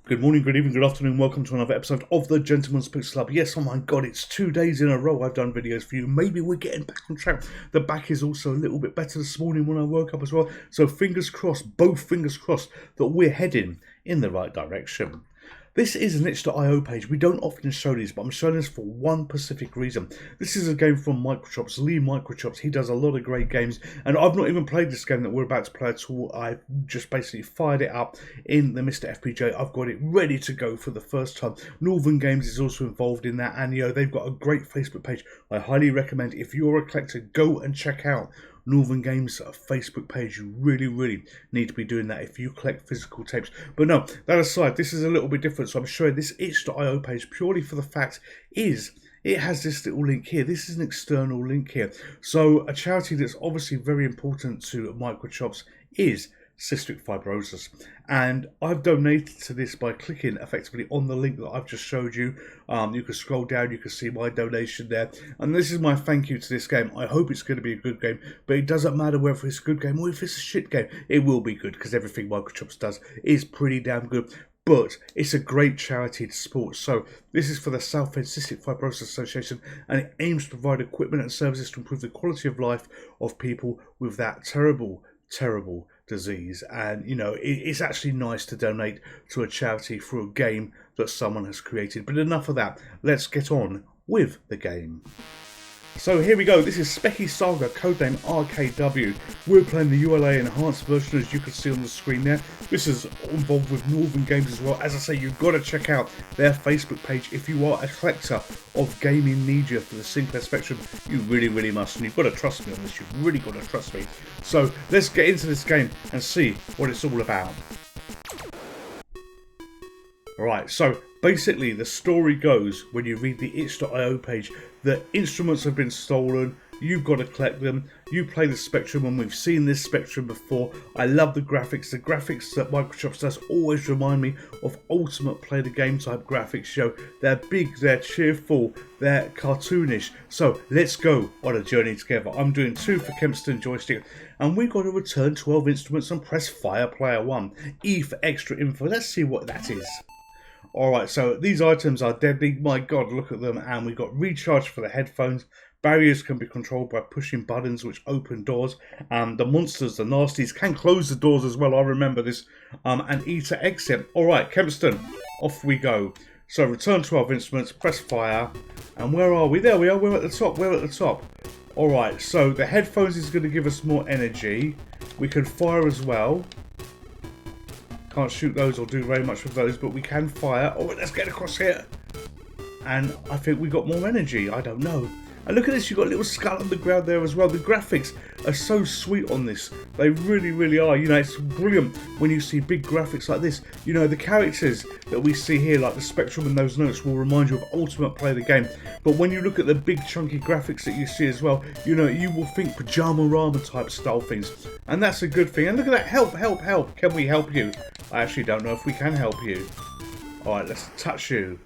Good morning, good evening, good afternoon. Welcome to another episode of the Gentleman's Picks Club. Yes, oh my god, it's 2 days in a row I've done videos for you. Maybe we're getting back on track. The back is also a little bit better this morning when I woke up as well. So fingers crossed, both fingers crossed, that we're heading in the right direction. This is an itch.io page. We don't often show these, but I'm showing this for one specific reason. This is a game from Microchops, Lee Microchops. He does a lot of great games, and I've not even played this game that we're about to play at all. I've just basically fired it up in the MiSTer FPGA. I've got it ready to go for the first time. Northern Games is also involved in that, and they've got a great Facebook page. I highly recommend, if you're a collector, go and check out Northern Games Facebook page. You really need to be doing that if you collect physical tapes. But no, that aside, this is a little bit different. So I'm showing this itch.io page purely for the fact is it has this little link here. This is an external link here. So a charity that's obviously very important to Microchops is cystic fibrosis, and I've donated to this by clicking effectively on the link that I've just showed you. You can scroll down, you can see my donation there, and this is my thank you to this game. I hope it's going to be a good game, but it doesn't matter whether it's a good game or if it's a shit game. It will be good because everything Microchops does is pretty damn good. But it's a great charity to support. So this is for the South End Cystic Fibrosis Association, and it aims to provide equipment and services to improve the quality of life of people with that terrible disease. And it's actually nice to donate to a charity for a game that someone has created. But enough of that, let's get on with the game. So here we go. This is Speccy Saga, codename RKW. We're playing the ULA enhanced version, as you can see on the screen there. This is involved with Northern Games as well. As I say, you've got to check out their Facebook page if you are a collector of gaming media for the Sinclair Spectrum. You really must, and you've got to trust me on this. You've really got to trust me. So let's get into this game and see what it's all about. Alright, so basically the story goes, when you read the itch.io page, that instruments have been stolen, you've got to collect them, you play the Spectrum, and we've seen this Spectrum before. I love the graphics. The graphics that Microsoft does always remind me of ultimate play the game type graphics. They're big, they're cheerful, they're cartoonish. So let's go on a journey together. I'm doing 2 for Kempston joystick, and we've got to return 12 instruments and press fire player 1. E for extra info. Let's see what that is. Alright, so these items are deadly. My god, look at them. And we've got recharge for the headphones. Barriers can be controlled by pushing buttons which open doors. The monsters, the nasties, can close the doors as well. I remember this. And E to exit. Alright, Kempston, off we go. So return 12 instruments, press fire. And where are we? There we are. We're at the top. We're at the top. Alright, so the headphones is going to give us more energy. We can fire as well. Can't shoot those or do very much with those, but we can fire. Oh, let's get across here. And I think we got more energy. I don't know. And look at this, you've got a little skull on the ground there as well. The graphics are so sweet on this. They really are. It's brilliant when you see big graphics like this. The characters that we see here, like the Spectrum and those notes, will remind you of Ultimate Play the Game. But when you look at the big chunky graphics that you see as well, you will think Pajama-Rama type style things. And that's a good thing. And look at that, help. Can we help you? I actually don't know if we can help you. Alright, let's touch you.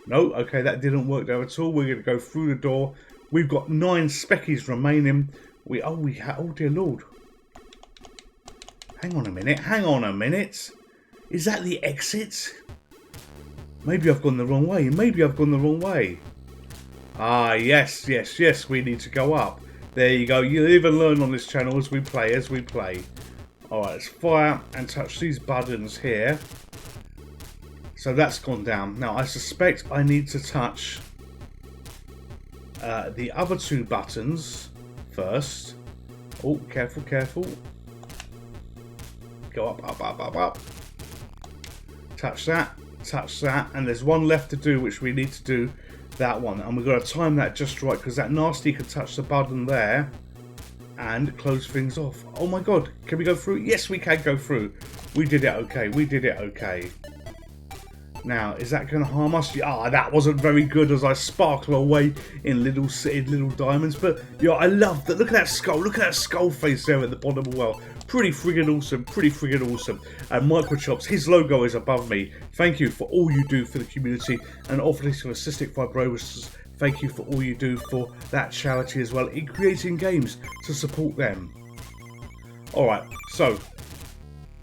No, okay, that didn't work there at all. We're going to go through the door. We've got 9 speckies remaining. Oh dear lord. Hang on a minute. Is that the exit? Maybe I've gone the wrong way. Ah, yes, we need to go up. There you go. You live and learn on this channel as we play. Alright, let's fire and touch these buttons here. So that's gone down. Now I suspect I need to touch the other 2 buttons first. Oh, careful. Go up. Touch that. And there's one left to do, which we need to do that one. And we've got to time that just right, because that nasty can touch the button there and close things off. Oh my god, can we go through? Yes, we can go through. We did it okay. Now, is that going to harm us? Ah, that wasn't very good as I sparkle away in little diamonds. But I love that. Look at that skull. Look at that skull face there at the bottom as well. Pretty friggin' awesome. And Microchops, his logo is above me. Thank you for all you do for the community, and obviously for cystic fibrosis. Thank you for all you do for that charity as well, in creating games to support them. Alright, so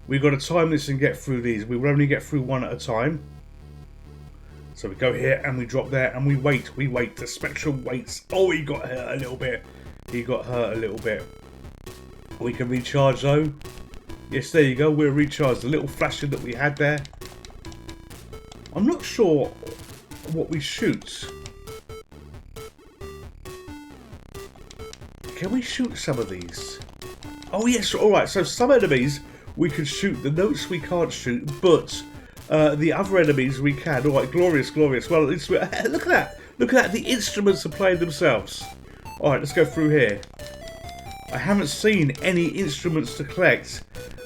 We've got to time this and get through these. We will only get through one at a time. So we go here and we drop there and we wait. We wait. The Spectrum waits. Oh, he got hurt a little bit. He got hurt a little bit. We can recharge though. Yes, there you go. We're recharged. The little flasher that we had there. I'm not sure what we shoot. Can we shoot some of these? Oh yes, alright, so some enemies we can shoot, the notes we can't shoot, but the other enemies we can. Alright, glorious, glorious. Well, at least look at that. Look at that, the instruments are playing themselves. Alright, let's go through here. I haven't seen any instruments to collect,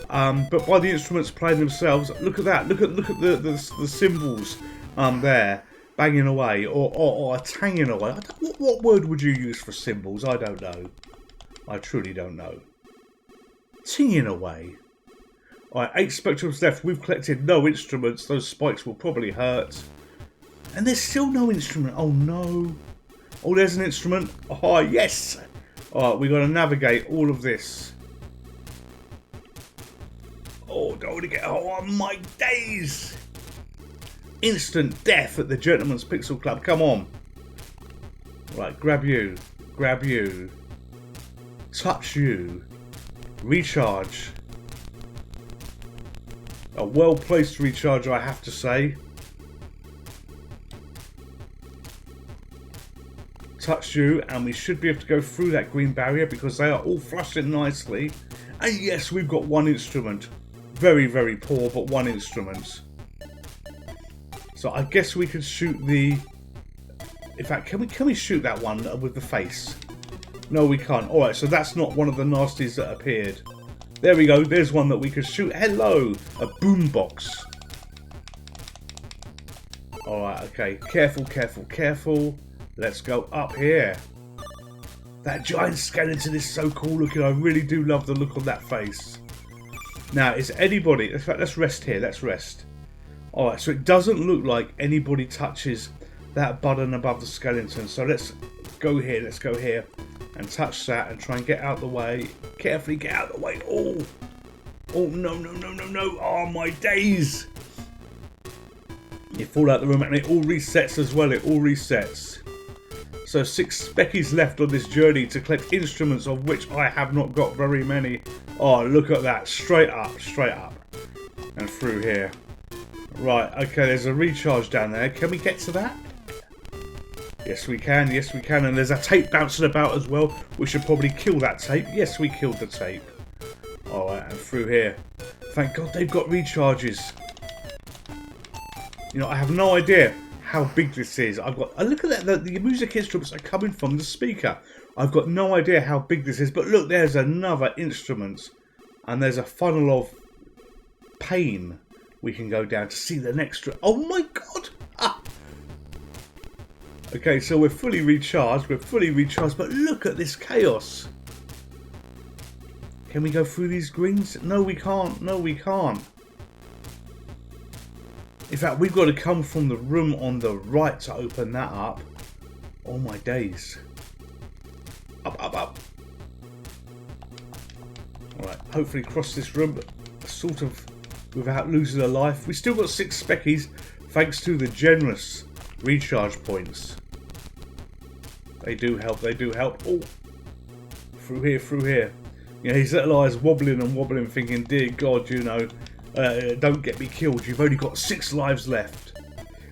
but by the instruments playing themselves, look at that. Look at the cymbals there. Banging away, or tanging away. What word would you use for cymbals? I don't know. I truly don't know. Tinging away. Alright, 8 Spectrums left. We've collected no instruments. Those spikes will probably hurt. And there's still no instrument. Oh no. Oh, there's an instrument. Oh, yes. Alright, we've got to navigate all of this. Oh, don't want to get... Oh, my days. Instant death at the Gentleman's Pixel Club. Come on. Right, grab you. Grab you. Touch you. Recharge. A well-placed recharger, I have to say. Touch you, and we should be able to go through that green barrier because they are all flushing nicely. And yes, we've got one instrument. Very, very poor, but one instrument. So I guess we can shoot the... In fact, can we shoot that one with the face? No, we can't. Alright, so that's not one of the nasties that appeared. There we go. There's one that we can shoot. Hello! A boombox. Alright, okay. Careful, careful, careful. Let's go up here. That giant skeleton is so cool looking. I really do love the look on that face. Now, is anybody... In fact, let's rest here. Let's rest. Alright, so it doesn't look like anybody touches that button above the skeleton. So let's go here. Let's go here. And touch that and try and get out the way. Carefully get out the way. Oh! Oh, no, no, no, no, no. Oh, my days. You fall out the room and it all resets as well. It all resets. So 6 speckies left on this journey to collect instruments, of which I have not got very many. Oh, look at that. Straight up. And through here. Right, okay, there's a recharge down there. Can we get to that? Yes, we can. Yes, we can. And there's a tape bouncing about as well. We should probably kill that tape. Yes, we killed the tape. Alright, and through here. Thank God they've got recharges. You know, I have no idea how big this is. I've got... Look at that. The music instruments are coming from the speaker. I've got no idea how big this is. But look, there's another instrument. And there's a funnel of pain we can go down to see the next... Oh my God! Ah! Okay, so we're fully recharged. But look at this chaos. Can we go through these greens? No, we can't. No, we can't. In fact, we've got to come from the room on the right to open that up. Oh my days. Up. Alright, hopefully cross this room sort of without losing a life. We still got 6 speckies thanks to the generous recharge points. They do help. Oh, through here. You know, his little eyes wobbling and wobbling, thinking, dear God, you know, don't get me killed. You've only got 6 lives left.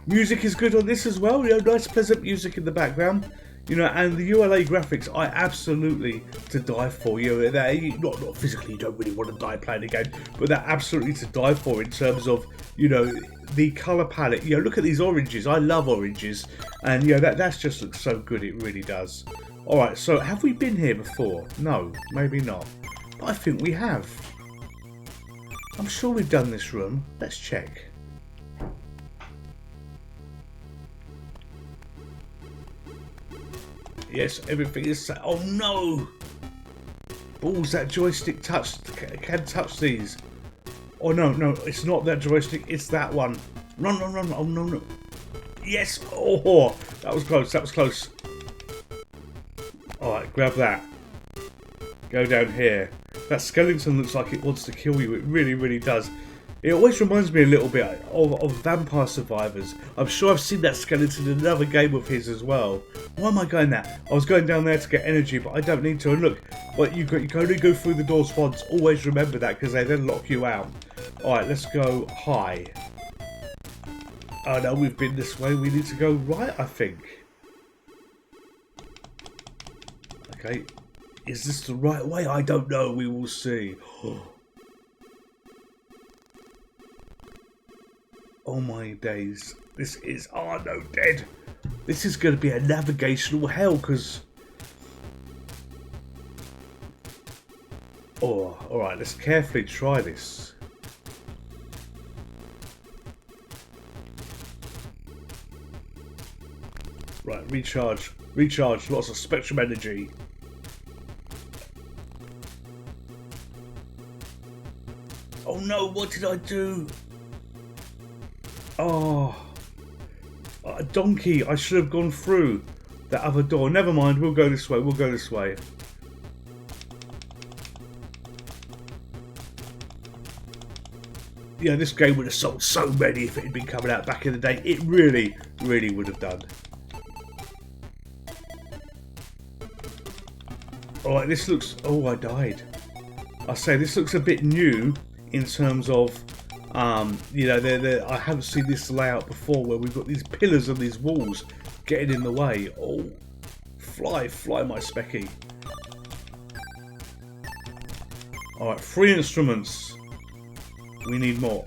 Music is good on this as well. You know, nice pleasant music in the background. You know, and the ULA graphics are absolutely to die for. You know, they're not physically, you don't really want to die playing the game, but they're absolutely to die for in terms of, you know, the colour palette. You know, look at these oranges. I love oranges, and you know that just looks so good. It really does. All right, so have we been here before? No, maybe not. But I think we have. I'm sure we've done this room. Let's check. Yes, everything is set. Oh no! Balls, that joystick can touch these. Oh no, it's not that joystick, it's that one. Run. Oh no. Yes! Oh, that was close. Alright, grab that. Go down here. That skeleton looks like it wants to kill you. It really, really does. It always reminds me a little bit of Vampire Survivors. I'm sure I've seen that skeleton in another game of his as well. Why am I going there? I was going down there to get energy, but I don't need to. And look, but you can only go through the doors once. Always remember that, because they then lock you out. Alright, let's go high. Oh no, we've been this way. We need to go right, I think. Okay. Is this the right way? I don't know. We will see. Oh my days. This is... Oh no, dead. This is going to be a navigational hell, because... Oh, alright. Let's carefully try this. Right, recharge. Recharge. Lots of spectrum energy. Oh no, what did I do? Oh, a donkey. I should have gone through that other door. Never mind, we'll go this way. We'll go this way. Yeah, this game would have sold so many if it had been coming out back in the day. It really, really would have done. Alright, this looks... Oh, I died. I say, this looks a bit new in terms of... you know, I haven't seen this layout before, where we've got these pillars and these walls getting in the way. Oh, fly, my Specky. Alright, 3 instruments. We need more.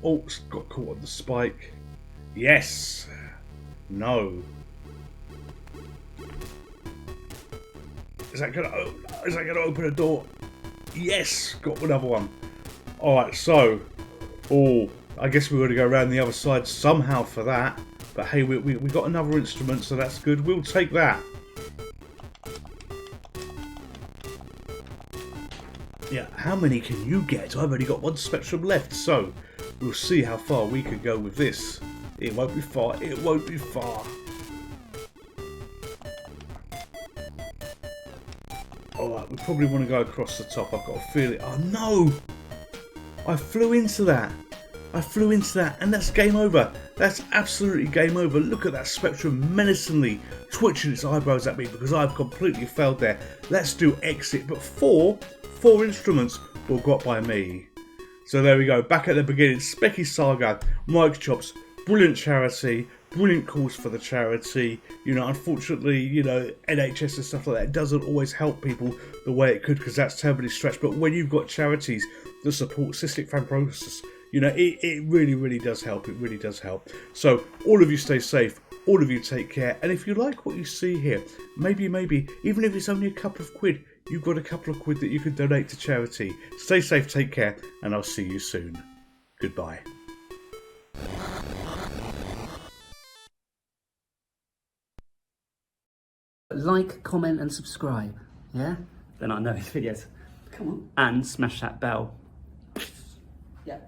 Oh, got caught on the spike. Yes. No. Is that gonna open a door? Yes, got another one. Alright, so... Oh, I guess we're going to go around the other side somehow for that. But hey, we got another instrument, so that's good. We'll take that. Yeah, how many can you get? I've only got 1 spectrum left, so we'll see how far we can go with this. It won't be far. It won't be far. Alright, we probably want to go across the top. I've got a feeling. Oh no! I flew into that. And that's game over. That's absolutely game over. Look at that spectrum menacingly twitching its eyebrows at me because I've completely failed there. Let's do exit. But four instruments were got by me. So there we go. Back at the beginning. Speccy Saga, Mike Chops, brilliant charity. Brilliant cause for the charity. You know, unfortunately, you know, NHS and stuff like that doesn't always help people the way it could, because that's terribly stretched. But when you've got charities that support cystic fibrosis, you know, it really, really does help. It really does help. So all of you stay safe. All of you take care. And if you like what you see here, maybe, even if it's only a couple of quid, you've got a couple of quid that you can donate to charity. Stay safe, take care, and I'll see you soon. Goodbye. Like, comment and subscribe, yeah? Then I know his videos. Come on. And smash that bell. Yeah.